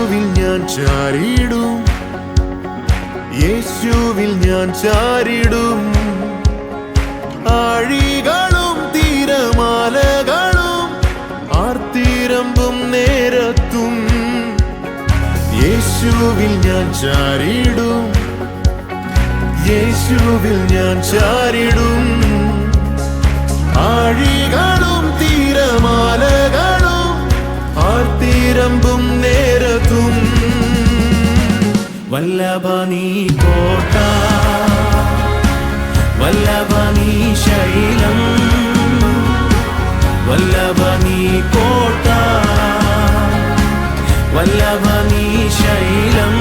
യേശുവിൽ ഞാൻ ചാരിടും, യേശുവിൽ ഞാൻ ചാരിടും. ആഴികളും തിരമാലകളും ആർത്തിരമ്പും നേരത്തും യേശുവിൽ ഞാൻ ചാരിടും, യേശുവിൽ ഞാൻ ചാരിടും. ആഴികളും തിരമാലകളും ആർത്തിരമ്പും നേരത്തും വല്ലഭ നീ കോട്ട, വല്ലഭ നീ ശൈലം, വല്ലഭ നീ കോട്ട, വല്ലഭ നീ ശൈലം.